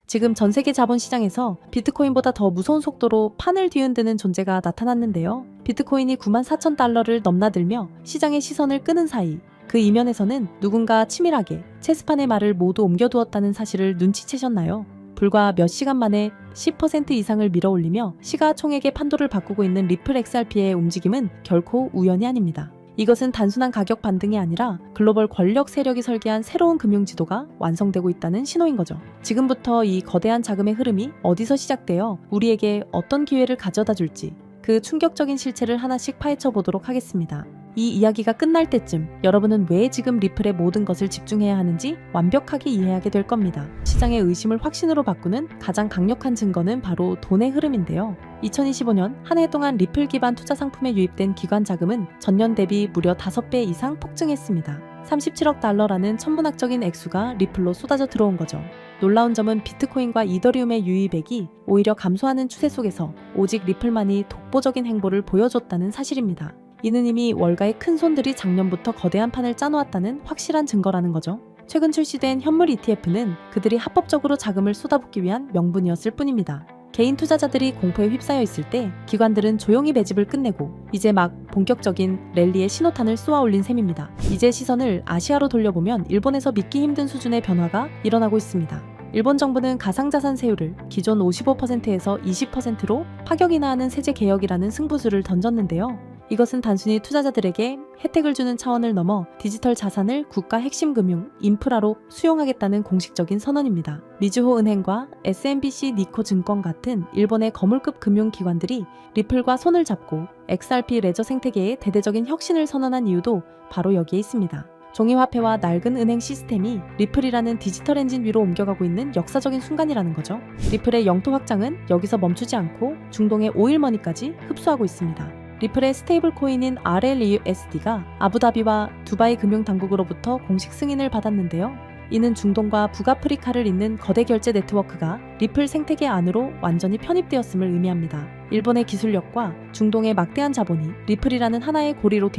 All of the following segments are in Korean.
지금 전 세계 자본시장에서 비트코인보다 더 무서운 속도로 판을 뒤흔드는 존재가 나타났는데요. 비트코인이 94,000달러를 넘나들며 시장의 시선을 끄는 사이 그 이면에서는 누군가 치밀하게 체스판의 말을 모두 옮겨두었다는 사실을 눈치채셨나요? 불과 몇 시간 만에 10% 이상을 밀어올리며 시가총액의 판도를 바꾸고 있는 리플 XRP의 움직임은 결코 우연이 아닙니다. 이것은 단순한 가격 반등이 아니라 글로벌 권력 세력이 설계한 새로운 금융지도가 완성되고 있다는 신호인 거죠. 지금부터 이 거대한 자금의 흐름이 어디서 시작되어 우리에게 어떤 기회를 가져다 줄지 그 충격적인 실체를 하나씩 파헤쳐 보도록 하겠습니다. 이 이야기가 끝날 때쯤 여러분은 왜 지금 리플의 모든 것을 집중해야 하는지 완벽하게 이해하게 될 겁니다. 시장의 의심을 확신으로 바꾸는 가장 강력한 증거는 바로 돈의 흐름인데요. 2025년 한 해 동안 리플 기반 투자 상품에 유입된 기관 자금은 전년 대비 무려 5배 이상 폭증했습니다. 37억 달러라는 천문학적인 액수가 리플로 쏟아져 들어온 거죠. 놀라운 점은 비트코인과 이더리움의 유입액이 오히려 감소하는 추세 속에서 오직 리플만이 독보적인 행보를 보여줬다는 사실입니다. 이는 이미 월가의 큰 손들이 작년부터 거대한 판을 짜놓았다는 확실한 증거라는 거죠. 최근 출시된 현물 ETF는 그들이 합법적으로 자금을 쏟아붓기 위한 명분이었을 뿐입니다. 개인 투자자들이 공포에 휩싸여 있을 때 기관들은 조용히 매집을 끝내고 이제 막 본격적인 랠리의 신호탄을 쏘아 올린 셈입니다. 이제 시선을 아시아로 돌려보면 일본에서 믿기 힘든 수준의 변화가 일어나고 있습니다. 일본 정부는 가상자산 세율을 기존 55%에서 20%로 파격 인하하는 세제 개혁이라는 승부수를 던졌는데요. 이것은 단순히 투자자들에게 혜택을 주는 차원을 넘어 디지털 자산을 국가 핵심 금융, 인프라로 수용하겠다는 공식적인 선언입니다. 미즈호 은행과 SMBC 니코 증권 같은 일본의 거물급 금융기관들이 리플과 손을 잡고 XRP 레저 생태계의 대대적인 혁신을 선언한 이유도 바로 여기에 있습니다. 종이화폐와 낡은 은행 시스템이 리플이라는 디지털 엔진 위로 옮겨가고 있는 역사적인 순간이라는 거죠. 리플의 영토 확장은 여기서 멈추지 않고 중동의 오일머니까지 흡수하고 있습니다. 리플의 스테이블 코인인 RLUSD가 아부다비와 두바이 금융당국으로부터 공식 승인을 받았는데요. 이는 중동과 북아프리카를 잇는 거대 결제 네트워크가 리플 생태계 안으로 완전히 편입되었음을 의미합니다. 일본의 기술력과 중동의 막대한 자본이 리플이라는 하나의 고리로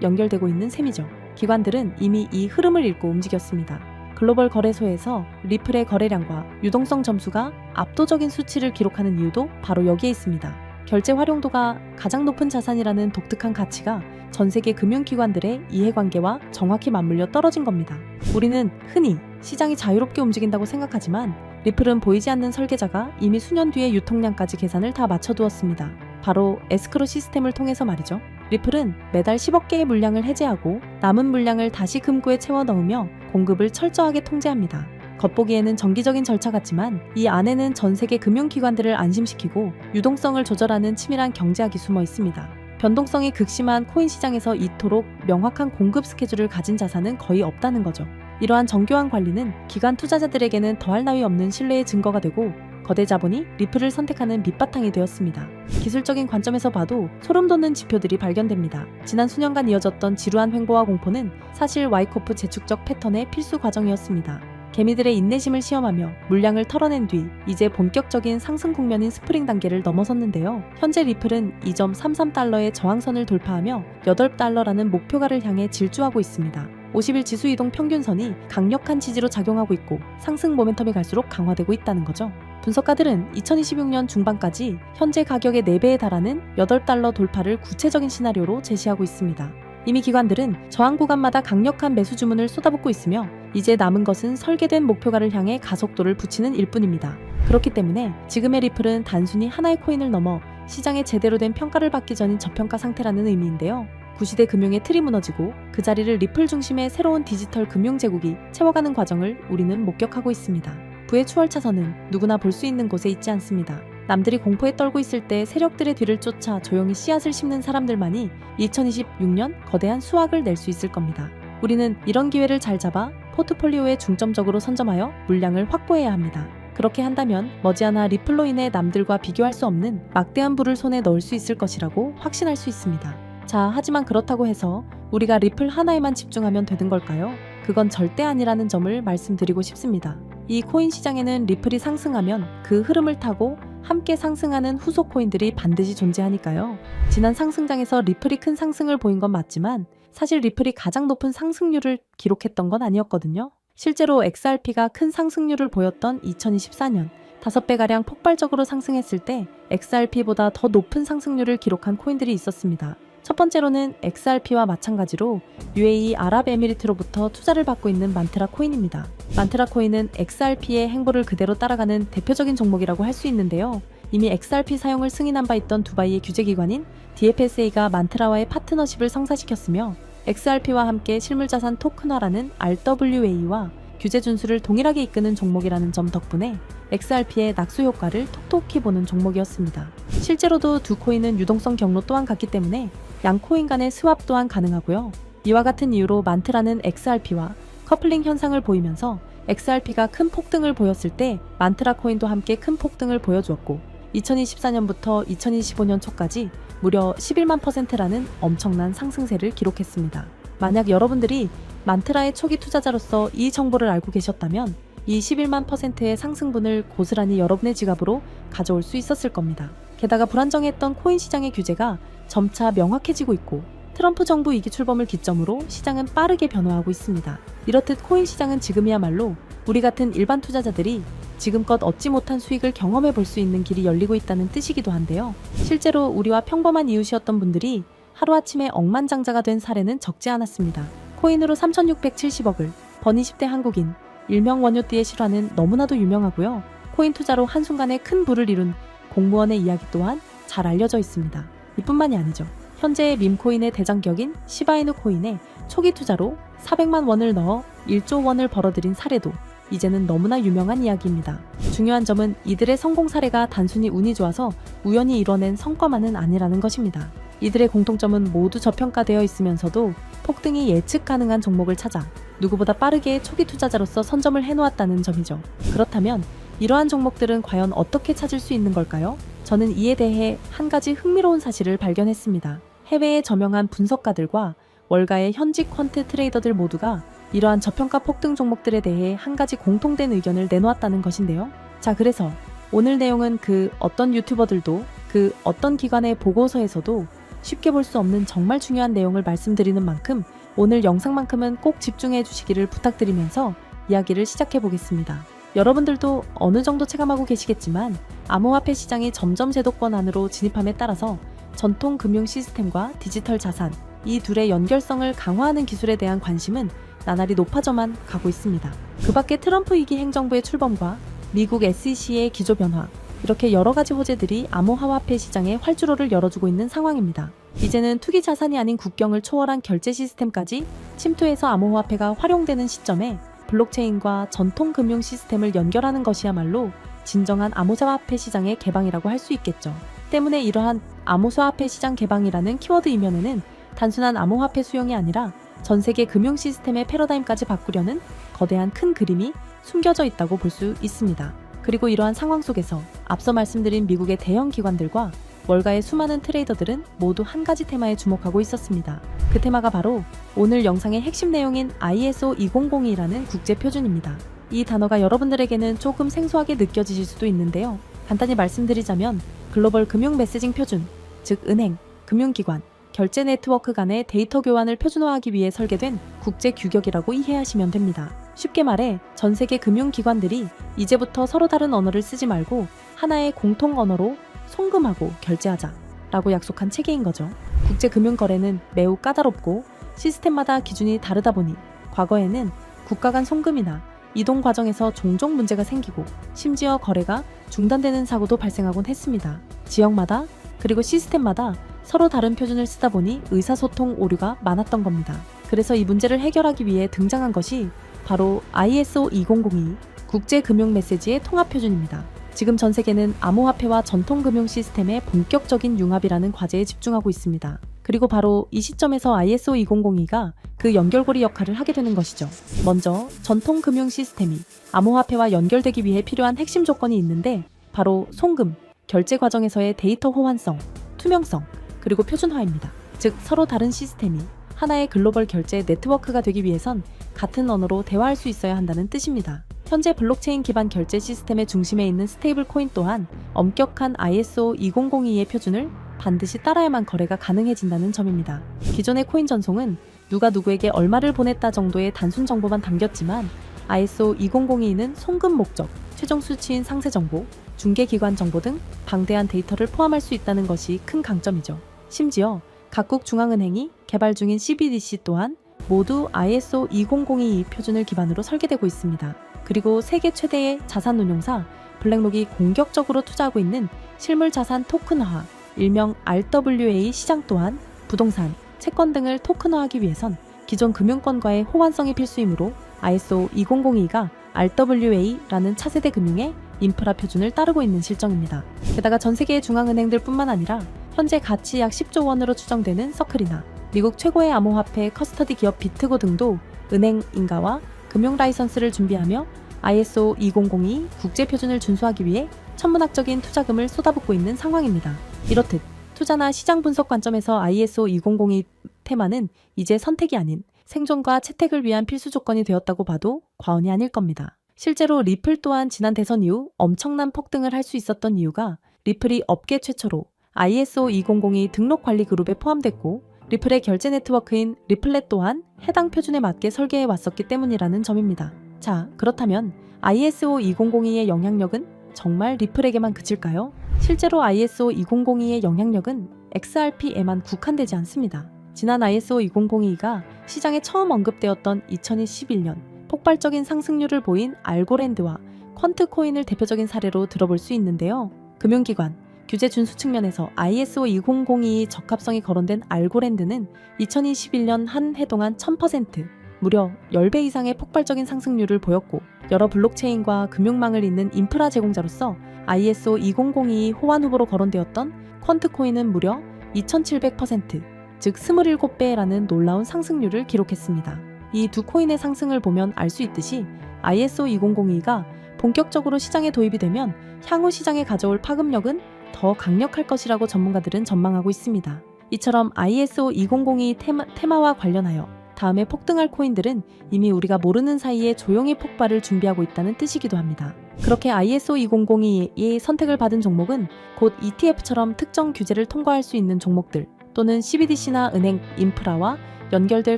연결되고 있는 셈이죠. 기관들은 이미 이 흐름을 읽고 움직였습니다. 글로벌 거래소에서 리플의 거래량과 유동성 점수가 압도적인 수치를 기록하는 이유도 바로 여기에 있습니다. 결제 활용도가 가장 높은 자산이라는 독특한 가치가 전 세계 금융기관들의 이해관계와 정확히 맞물려 떨어진 겁니다. 우리는 흔히 시장이 자유롭게 움직인다고 생각하지만 리플은 보이지 않는 설계자가 이미 수년 뒤의 유통량까지 계산을 다 맞춰두었습니다. 바로 에스크로 시스템을 통해서 말이죠. 리플은 매달 10억 개의 물량을 해제하고 남은 물량을 다시 금고에 채워 넣으며 공급을 철저하게 통제합니다. 겉보기에는 정기적인 절차 같지만 이 안에는 전 세계 금융기관들을 안심시키고 유동성을 조절하는 치밀한 경제학이 숨어 있습니다. 변동성이 극심한 코인 시장에서 이토록 명확한 공급 스케줄을 가진 자산은 거의 없다는 거죠. 이러한 정교한 관리는 기관 투자자들에게는 더할 나위 없는 신뢰의 증거가 되고 거대 자본이 리플을 선택하는 밑바탕이 되었습니다. 기술적인 관점에서 봐도 소름 돋는 지표들이 발견됩니다. 지난 수년간 이어졌던 지루한 횡보와 공포는 사실 와이코프 재축적 패턴의 필수 과정이었습니다. 개미들의 인내심을 시험하며 물량을 털어낸 뒤 이제 본격적인 상승 국면인 스프링 단계를 넘어섰는데요. 현재 리플은 2.33달러의 저항선을 돌파하며 8달러라는 목표가를 향해 질주하고 있습니다. 50일 지수 이동 평균선이 강력한 지지로 작용하고 있고 상승 모멘텀이 갈수록 강화되고 있다는 거죠. 분석가들은 2026년 중반까지 현재 가격의 4배에 달하는 8달러 돌파를 구체적인 시나리오로 제시하고 있습니다. 이미 기관들은 저항 구간마다 강력한 매수 주문을 쏟아붓고 있으며 이제 남은 것은 설계된 목표가를 향해 가속도를 붙이는 일뿐입니다. 그렇기 때문에 지금의 리플은 단순히 하나의 코인을 넘어 시장에 제대로 된 평가를 받기 전인 저평가 상태라는 의미인데요. 구시대 금융의 틀이 무너지고 그 자리를 리플 중심의 새로운 디지털 금융 제국이 채워가는 과정을 우리는 목격하고 있습니다. 부의 추월차선은 누구나 볼 수 있는 곳에 있지 않습니다. 남들이 공포에 떨고 있을 때 세력들의 뒤를 쫓아 조용히 씨앗을 심는 사람들만이 2026년 거대한 수확을 낼 수 있을 겁니다. 우리는 이런 기회를 잘 잡아 포트폴리오에 중점적으로 선점하여 물량을 확보해야 합니다. 그렇게 한다면 머지않아 리플로 인해 남들과 비교할 수 없는 막대한 부를 손에 넣을 수 있을 것이라고 확신할 수 있습니다. 자, 하지만 그렇다고 해서 우리가 리플 하나에만 집중하면 되는 걸까요? 그건 절대 아니라는 점을 말씀드리고 싶습니다. 이 코인 시장에는 리플이 상승하면 그 흐름을 타고 함께 상승하는 후속 코인들이 반드시 존재하니까요. 지난 상승장에서 리플이 큰 상승을 보인 건 맞지만 사실 리플이 가장 높은 상승률을 기록했던 건 아니었거든요. 실제로 XRP가 큰 상승률을 보였던 2024년 5배가량 폭발적으로 상승했을 때 XRP보다 더 높은 상승률을 기록한 코인들이 있었습니다. 첫 번째로는 XRP와 마찬가지로 UAE 아랍에미리트로부터 투자를 받고 있는 만트라 코인입니다. 만트라 코인은 XRP의 행보를 그대로 따라가는 대표적인 종목이라고 할 수 있는데요. 이미 XRP 사용을 승인한 바 있던 두바이의 규제기관인 DFSA가 만트라와의 파트너십을 성사시켰으며 XRP와 함께 실물자산 토큰화라는 RWA와 규제 준수를 동일하게 이끄는 종목이라는 점 덕분에 XRP의 낙수 효과를 톡톡히 보는 종목이었습니다. 실제로도 두 코인은 유동성 경로 또한 같기 때문에 양 코인 간의 스왑 또한 가능하고요. 이와 같은 이유로 만트라는 XRP와 커플링 현상을 보이면서 XRP가 큰 폭등을 보였을 때 만트라 코인도 함께 큰 폭등을 보여주었고 2024년부터 2025년 초까지 무려 11만 %라는 엄청난 상승세를 기록했습니다. 만약 여러분들이 만트라의 초기 투자자로서 이 정보를 알고 계셨다면 이 11만 %의 상승분을 고스란히 여러분의 지갑으로 가져올 수 있었을 겁니다. 게다가 불안정했던 코인 시장의 규제가 점차 명확해지고 있고 트럼프 정부 위기 출범을 기점으로 시장은 빠르게 변화하고 있습니다. 이렇듯 코인 시장은 지금이야말로 우리 같은 일반 투자자들이 지금껏 얻지 못한 수익을 경험해 볼 수 있는 길이 열리고 있다는 뜻이기도 한데요. 실제로 우리와 평범한 이웃이었던 분들이 하루아침에 억만장자가 된 사례는 적지 않았습니다. 코인으로 3,670억을 번 20대 한국인 일명 원효띠의 실화는 너무나도 유명하고요. 코인 투자로 한순간에 큰 부를 이룬 공무원의 이야기 또한 잘 알려져 있습니다. 이뿐만이 아니죠. 현재의 밈코인의 대장격인 시바이누 코인에 초기 투자로 400만 원을 넣어 1조 원을 벌어들인 사례도 이제는 너무나 유명한 이야기입니다. 중요한 점은 이들의 성공 사례가 단순히 운이 좋아서 우연히 이뤄낸 성과만은 아니라는 것입니다. 이들의 공통점은 모두 저평가되어 있으면서도 폭등이 예측 가능한 종목을 찾아 누구보다 빠르게 초기 투자자로서 선점을 해놓았다는 점이죠. 그렇다면 이러한 종목들은 과연 어떻게 찾을 수 있는 걸까요? 저는 이에 대해 한 가지 흥미로운 사실을 발견했습니다. 해외의 저명한 분석가들과 월가의 현직 퀀트 트레이더들 모두가 이러한 저평가 폭등 종목들에 대해 한 가지 공통된 의견을 내놓았다는 것인데요. 자, 그래서 오늘 내용은 그 어떤 유튜버들도 그 어떤 기관의 보고서에서도 쉽게 볼 수 없는 정말 중요한 내용을 말씀드리는 만큼 오늘 영상만큼은 꼭 집중해 주시기를 부탁드리면서 이야기를 시작해 보겠습니다. 여러분들도 어느 정도 체감하고 계시겠지만 암호화폐 시장이 점점 제도권 안으로 진입함에 따라서 전통 금융 시스템과 디지털 자산, 이 둘의 연결성을 강화하는 기술에 대한 관심은 나날이 높아져만 가고 있습니다. 그 밖에 트럼프 위기 행정부의 출범과 미국 SEC의 기조 변화, 이렇게 여러 가지 호재들이 암호화폐 시장에 활주로를 열어주고 있는 상황입니다. 이제는 투기 자산이 아닌 국경을 초월한 결제 시스템까지 침투해서 암호화폐가 활용되는 시점에 블록체인과 전통 금융 시스템을 연결하는 것이야말로 진정한 암호화폐 시장의 개방이라고 할 수 있겠죠. 때문에 이러한 암호화폐 시장 개방이라는 키워드 이면에는 단순한 암호화폐 수용이 아니라 전 세계 금융 시스템의 패러다임까지 바꾸려는 거대한 큰 그림이 숨겨져 있다고 볼 수 있습니다. 그리고 이러한 상황 속에서 앞서 말씀드린 미국의 대형 기관들과 월가의 수많은 트레이더들은 모두 한 가지 테마에 주목하고 있었습니다. 그 테마가 바로 오늘 영상의 핵심 내용인 ISO 2002라는 국제 표준입니다. 이 단어가 여러분들에게는 조금 생소하게 느껴지실 수도 있는데요. 간단히 말씀드리자면 글로벌 금융 메시징 표준, 즉 은행, 금융기관, 결제 네트워크 간의 데이터 교환을 표준화하기 위해 설계된 국제 규격이라고 이해하시면 됩니다. 쉽게 말해 전 세계 금융기관들이 이제부터 서로 다른 언어를 쓰지 말고 하나의 공통 언어로 송금하고 결제하자 라고 약속한 체계인 거죠. 국제금융거래는 매우 까다롭고 시스템마다 기준이 다르다 보니 과거에는 국가 간 송금이나 이동 과정에서 종종 문제가 생기고 심지어 거래가 중단되는 사고도 발생하곤 했습니다. 지역마다 그리고 시스템마다 서로 다른 표준을 쓰다 보니 의사소통 오류가 많았던 겁니다. 그래서 이 문제를 해결하기 위해 등장한 것이 바로 ISO 2002 국제금융 메시지의 통합 표준입니다. 지금 전 세계는 암호화폐와 전통 금융 시스템의 본격적인 융합이라는 과제에 집중하고 있습니다. 그리고 바로 이 시점에서 ISO 2002가 그 연결고리 역할을 하게 되는 것이죠. 먼저 전통 금융 시스템이 암호화폐와 연결되기 위해 필요한 핵심 조건이 있는데 바로 송금, 결제 과정에서의 데이터 호환성, 투명성, 그리고 표준화입니다. 즉 서로 다른 시스템이 하나의 글로벌 결제 네트워크가 되기 위해선 같은 언어로 대화할 수 있어야 한다는 뜻입니다. 현재 블록체인 기반 결제 시스템의 중심에 있는 스테이블 코인 또한 엄격한 ISO 2002의 표준을 반드시 따라야만 거래가 가능해진다는 점입니다. 기존의 코인 전송은 누가 누구에게 얼마를 보냈다 정도의 단순 정보만 담겼지만 ISO 2002는 송금 목적, 최종 수치인 상세 정보, 중개기관 정보 등 방대한 데이터를 포함할 수 있다는 것이 큰 강점이죠. 심지어 각국 중앙은행이 개발 중인 CBDC 또한 모두 ISO 20022 표준을 기반으로 설계되고 있습니다. 그리고 세계 최대의 자산운용사 블랙록이 공격적으로 투자하고 있는 실물자산 토큰화, 일명 RWA 시장 또한 부동산, 채권 등을 토큰화하기 위해선 기존 금융권과의 호환성이 필수이므로 ISO 2002가 RWA라는 차세대 금융의 인프라 표준을 따르고 있는 실정입니다. 게다가 전 세계의 중앙은행들 뿐만 아니라 현재 가치 약 10조 원으로 추정되는 서클이나 미국 최고의 암호화폐 커스터디 기업 비트고 등도 은행 인가와 금융 라이선스를 준비하며 ISO 2002 국제 표준을 준수하기 위해 천문학적인 투자금을 쏟아붓고 있는 상황입니다. 이렇듯 투자나 시장 분석 관점에서 ISO 2002 테마는 이제 선택이 아닌 생존과 채택을 위한 필수 조건이 되었다고 봐도 과언이 아닐 겁니다. 실제로 리플 또한 지난 대선 이후 엄청난 폭등을 할 수 있었던 이유가 리플이 업계 최초로 ISO 2002 등록 관리 그룹에 포함됐고 리플의 결제 네트워크인 리플렛 또한 해당 표준에 맞게 설계해 왔었기 때문이라는 점입니다. 자, 그렇다면 ISO 2002의 영향력은 정말 리플에게만 그칠까요? 실제로 ISO 2002의 영향력은 XRP에만 국한되지 않습니다. 지난 ISO 2002가 시장에 처음 언급되었던 2021년 폭발적인 상승률을 보인 알고랜드와 퀀트코인을 대표적인 사례로 들어볼 수 있는데요. 금융기관, 규제 준수 측면에서 ISO 2002 적합성이 거론된 알고랜드는 2021년 한 해 동안 1000%, 무려 10배 이상의 폭발적인 상승률을 보였고 여러 블록체인과 금융망을 잇는 인프라 제공자로서 ISO 2002 호환 후보로 거론되었던 퀀트코인은 무려 2700%, 즉 27배라는 놀라운 상승률을 기록했습니다. 이 두 코인의 상승을 보면 알 수 있듯이 ISO 2002가 본격적으로 시장에 도입이 되면 향후 시장에 가져올 파급력은 더 강력할 것이라고 전문가들은 전망하고 있습니다. 이처럼 ISO 2002 테마와 관련하여 다음에 폭등할 코인들은 이미 우리가 모르는 사이에 조용히 폭발을 준비하고 있다는 뜻이기도 합니다. 그렇게 ISO 2002의 선택을 받은 종목은 곧 ETF처럼 특정 규제를 통과할 수 있는 종목들 또는 CBDC나 은행, 인프라와 연결될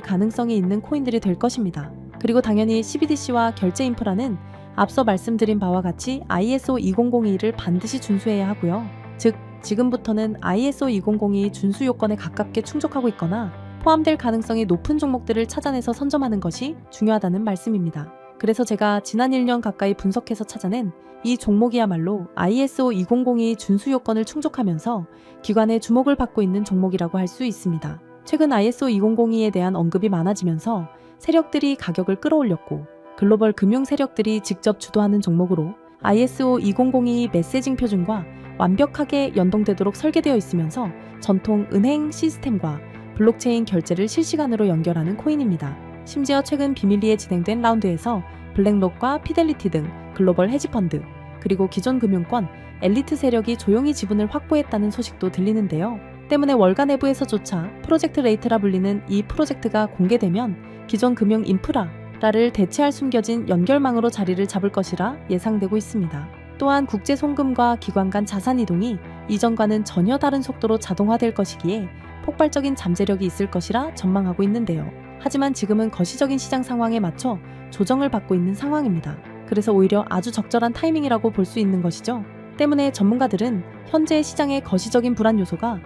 가능성이 있는 코인들이 될 것입니다. 그리고 당연히 CBDC와 결제 인프라는 앞서 말씀드린 바와 같이 ISO 2002를 반드시 준수해야 하고요. 즉, 지금부터는 ISO 2002 준수 요건에 가깝게 충족하고 있거나 포함될 가능성이 높은 종목들을 찾아내서 선점하는 것이 중요하다는 말씀입니다. 그래서 제가 지난 1년 가까이 분석해서 찾아낸 이 종목이야말로 ISO 2002 준수 요건을 충족하면서 기관의 주목을 받고 있는 종목이라고 할 수 있습니다. 최근 ISO 2002에 대한 언급이 많아지면서 세력들이 가격을 끌어올렸고 글로벌 금융 세력들이 직접 주도하는 종목으로 ISO 2002 메시징 표준과 완벽하게 연동되도록 설계되어 있으면서 전통 은행 시스템과 블록체인 결제를 실시간으로 연결하는 코인입니다. 심지어 최근 비밀리에 진행된 라운드에서 블랙록과 피델리티 등 글로벌 헤지펀드, 그리고 기존 금융권, 엘리트 세력이 조용히 지분을 확보했다는 소식도 들리는데요. 때문에 월가 내부에서조차 프로젝트 레이트라 불리는 이 프로젝트가 공개되면 기존 금융 인프라를 대체할 숨겨진 연결망으로 자리를 잡을 것이라 예상되고 있습니다. 또한 국제 송금과 기관 간 자산 이동이 이전과는 전혀 다른 속도로 자동화될 것이기에 폭발적인 잠재력이 있을 것이라 전망하고 있는데요. 하지만 지금은 거시적인 시장 상황에 맞춰 조정을 받고 있는 상황입니다. 그래서 오히려 아주 적절한 타이밍이라고 볼 수 있는 것이죠. 때문에 전문가들은 현재 시장의 거시적인 불안 요소가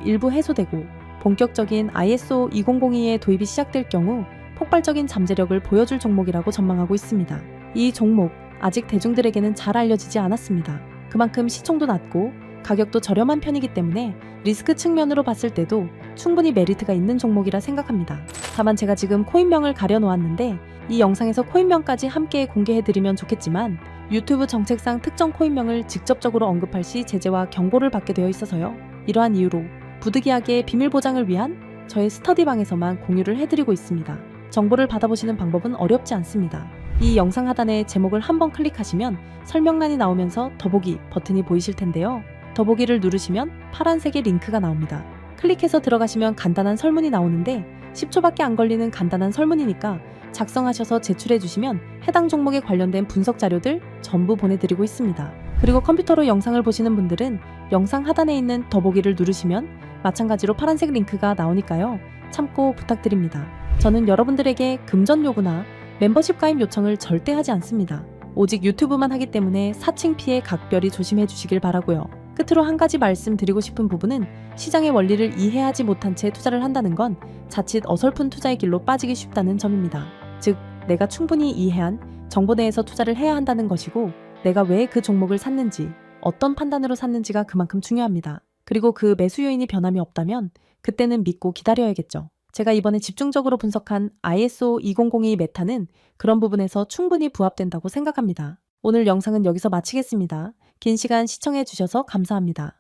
일부 해소되고 본격적인 ISO 2002의 도입이 시작될 경우 폭발적인 잠재력을 보여줄 종목이라고 전망하고 있습니다. 이 종목 아직 대중들에게는 잘 알려지지 않았습니다. 그만큼 시총도 낮고 가격도 저렴한 편이기 때문에 리스크 측면으로 봤을 때도 충분히 메리트가 있는 종목이라 생각합니다. 다만 제가 지금 코인명을 가려놓았는데 이 영상에서 코인명까지 함께 공개해드리면 좋겠지만 유튜브 정책상 특정 코인명을 직접적으로 언급할 시 제재와 경고를 받게 되어 있어서요. 이러한 이유로 부득이하게 비밀 보장을 위한 저의 스터디방에서만 공유를 해드리고 있습니다. 정보를 받아보시는 방법은 어렵지 않습니다. 이 영상 하단에 제목을 한번 클릭하시면 설명란이 나오면서 더보기 버튼이 보이실 텐데요. 더보기를 누르시면 파란색의 링크가 나옵니다. 클릭해서 들어가시면 간단한 설문이 나오는데 10초밖에 안 걸리는 간단한 설문이니까 작성하셔서 제출해 주시면 해당 종목에 관련된 분석 자료들 전부 보내드리고 있습니다. 그리고 컴퓨터로 영상을 보시는 분들은 영상 하단에 있는 더보기를 누르시면 마찬가지로 파란색 링크가 나오니까요. 참고 부탁드립니다. 저는 여러분들에게 금전 요구나 멤버십 가입 요청을 절대 하지 않습니다. 오직 유튜브만 하기 때문에 사칭 피해 각별히 조심해 주시길 바라고요. 끝으로 한 가지 말씀드리고 싶은 부분은 시장의 원리를 이해하지 못한 채 투자를 한다는 건 자칫 어설픈 투자의 길로 빠지기 쉽다는 점입니다. 즉, 내가 충분히 이해한 정보 내에서 투자를 해야 한다는 것이고, 내가 왜 그 종목을 샀는지, 어떤 판단으로 샀는지가 그만큼 중요합니다. 그리고 그 매수 요인이 변함이 없다면 그때는 믿고 기다려야겠죠. 제가 이번에 집중적으로 분석한 ISO 2002 메타는 그런 부분에서 충분히 부합된다고 생각합니다. 오늘 영상은 여기서 마치겠습니다. 긴 시간 시청해 주셔서 감사합니다.